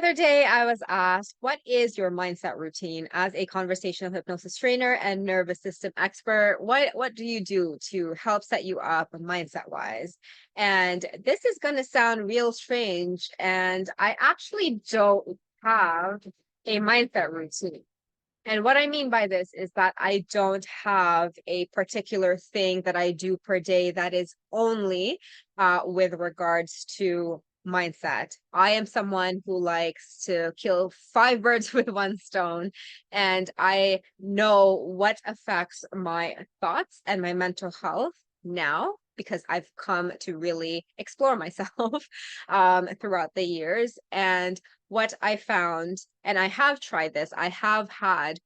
Other day, I was asked, what is your mindset routine as a conversational hypnosis trainer and nervous system expert? What do you do to help set you up mindset wise? And this is going to sound real strange. And I actually don't have a mindset routine. And what I mean by this is that I don't have a particular thing that I do per day that is only with regards to mindset. I am someone who likes to kill five birds with one stone, and I know what affects my thoughts and my mental health now because I've come to really explore myself throughout the years. And what I found, and I have tried this, I have had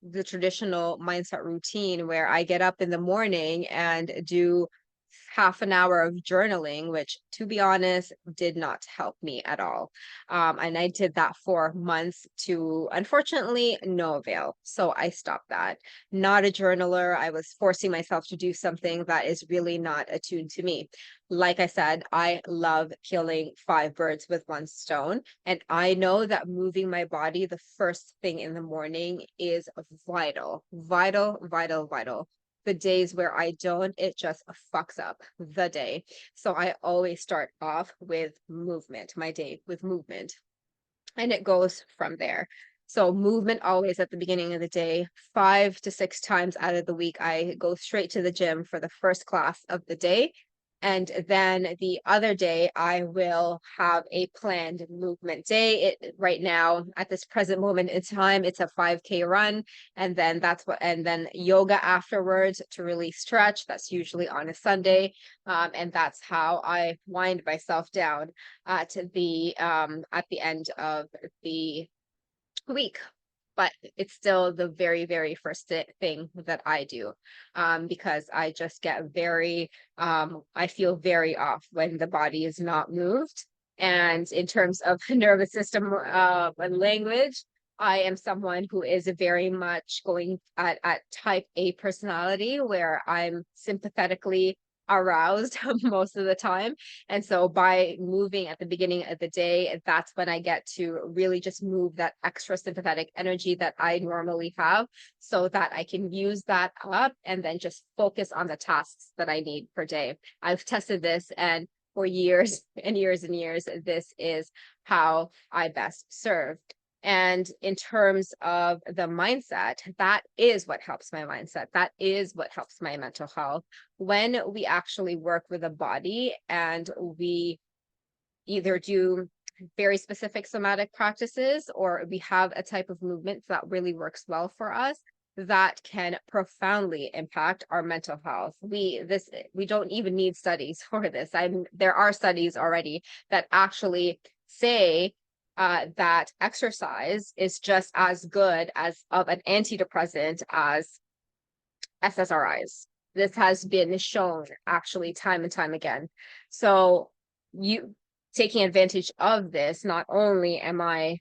the traditional mindset routine where I get up in the morning and do half an hour of journaling, which to be honest, did not help me at all. And I did that for months to unfortunately no avail. So I stopped that. Not a journaler. I was forcing myself to do something that is really not attuned to me. Like I said, I love killing five birds with one stone. And I know that moving my body the first thing in the morning is vital, vital, vital, vital. The days where I don't, it just fucks up the day. So I always start off with movement, my day with movement, and it goes from there. So movement always at the beginning of the day, 5 to 6 times out of the week, I go straight to the gym for the first class of the day. And then the other day, I will have a planned movement day. Right now, at this present moment in time, it's a 5K run. And then yoga afterwards to really stretch. That's usually on a Sunday. And that's how I wind myself down at the end of the week. But it's still the very, very first thing that I do, because I just get I feel very off when the body is not moved. And in terms of nervous system and language, I am someone who is very much going at type A personality, where I'm sympathetically aroused most of the time. And so by moving at the beginning of the day, that's when I get to really just move that extra sympathetic energy that I normally have so that I can use that up and then just focus on the tasks that I need per day. I've tested this, and for years and years and years, this is how I best serve. And in terms of the mindset, that is what helps my mindset. That is what helps my mental health. When we actually work with the body and we either do very specific somatic practices or we have a type of movement that really works well for us, that can profoundly impact our mental health. We don't even need studies for this. There are studies already that actually say that exercise is just as good as of an antidepressant as SSRIs. This has been shown actually time and time again. So you taking advantage of this, not only am I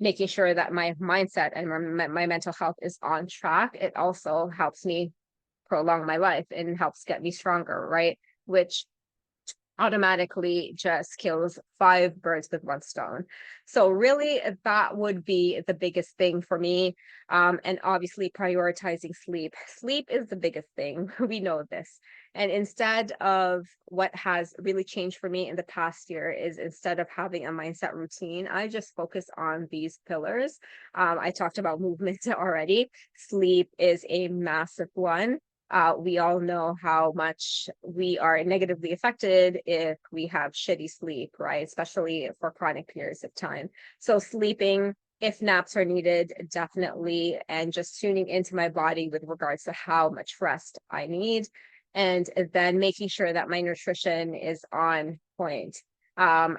making sure that my mindset and my mental health is on track, it also helps me prolong my life and helps get me stronger, right? Which automatically just kills five birds with one stone. So really that would be the biggest thing for me. And obviously prioritizing sleep. Sleep is the biggest thing. We know this. And instead of what has really changed for me in the past year is instead of having a mindset routine, I just focus on these pillars. I talked about movement already. Sleep is a massive one. We all know how much we are negatively affected if we have shitty sleep, right? Especially for chronic periods of time. So sleeping, if naps are needed, definitely, and just tuning into my body with regards to how much rest I need. And then making sure that my nutrition is on point. Um,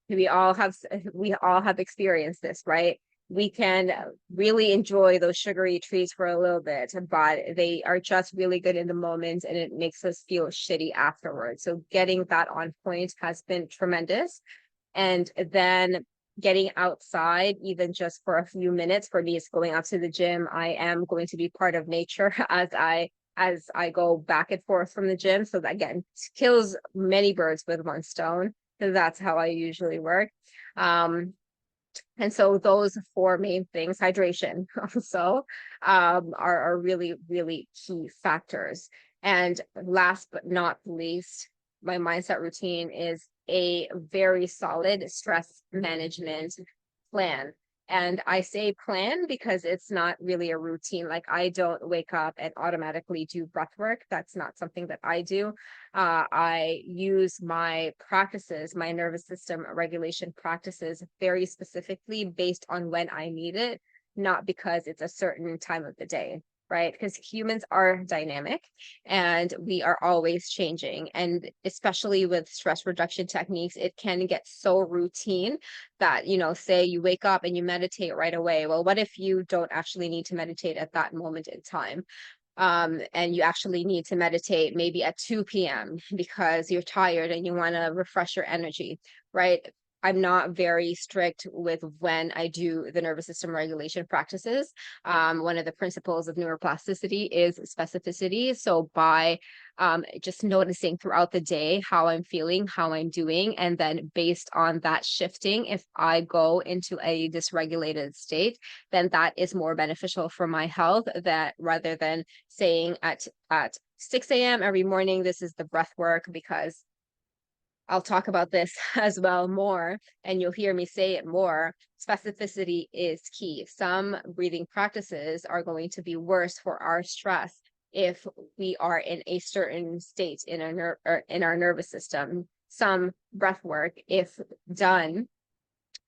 we all have we all have experienced this, right? We can really enjoy those sugary treats for a little bit, but they are just really good in the moment and it makes us feel shitty afterwards. So getting that on point has been tremendous. And then getting outside, even just for a few minutes, for me, it's going out to the gym. I am going to be part of nature as I go back and forth from the gym. So that again kills many birds with one stone. So that's how I usually work. Um, And so those four main things, hydration also, are really, really key factors. And last but not least, my mindset routine is a very solid stress management plan. And I say plan because it's not really a routine. Like, I don't wake up and automatically do breath work. That's not something that I do. I use my practices, my nervous system regulation practices, very specifically based on when I need it, not because it's a certain time of the day, right? Because humans are dynamic and we are always changing. And especially with stress reduction techniques, it can get so routine that, say you wake up and you meditate right away. Well, what if you don't actually need to meditate at that moment in time? And you actually need to meditate maybe at 2 p.m. because you're tired and you want to refresh your energy, right? I'm not very strict with when I do the nervous system regulation practices. One of the principles of neuroplasticity is specificity. So by just noticing throughout the day how I'm feeling, how I'm doing, and then based on that shifting, if I go into a dysregulated state, then that is more beneficial for my health, that rather than saying at 6 a.m. every morning, this is the breath work, because I'll talk about this as well more, and you'll hear me say it more. Specificity is key. Some breathing practices are going to be worse for our stress if we are in a certain state in our nervous system. Some breath work, if done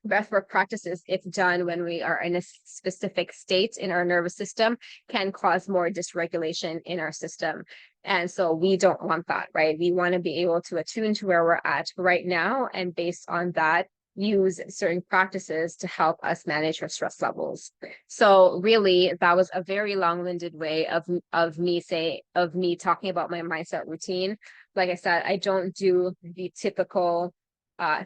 breathwork practices, if done when we are in a specific state in our nervous system, can cause more dysregulation in our system. And so we don't want that, right? We want to be able to attune to where we're at right now, and based on that, use certain practices to help us manage our stress levels. So really, that was a very long-winded way of me talking about my mindset routine. Like I said, I don't do the typical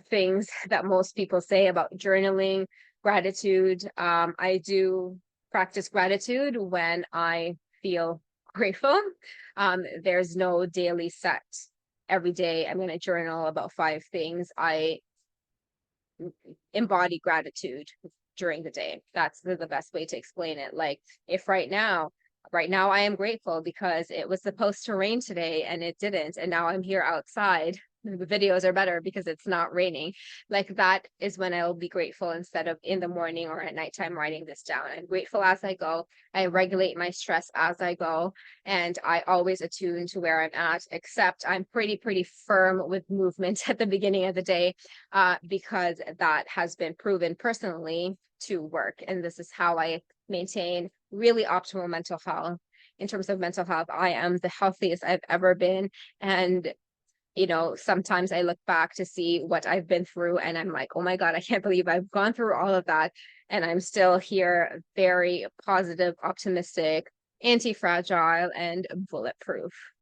things that most people say about journaling, gratitude. I do practice gratitude when I feel grateful. There's no daily set. Every day I'm going to journal about 5 things I embody gratitude during the day. That's the best way to explain it. Like, if right now I am grateful because it was supposed to rain today and it didn't, and now I'm here outside. The videos are better because it's not raining. Like, that is when I will be grateful, instead of in the morning or at nighttime writing this down. I'm grateful as I go. I regulate my stress as I go, and I always attune to where I'm at, except I'm pretty firm with movement at the beginning of the day, because that has been proven personally to work. And this is how I maintain really optimal mental health. In terms of mental health, I am the healthiest I've ever been. And sometimes I look back to see what I've been through and I'm like, oh my God, I can't believe I've gone through all of that. And I'm still here, very positive, optimistic, anti-fragile, and bulletproof.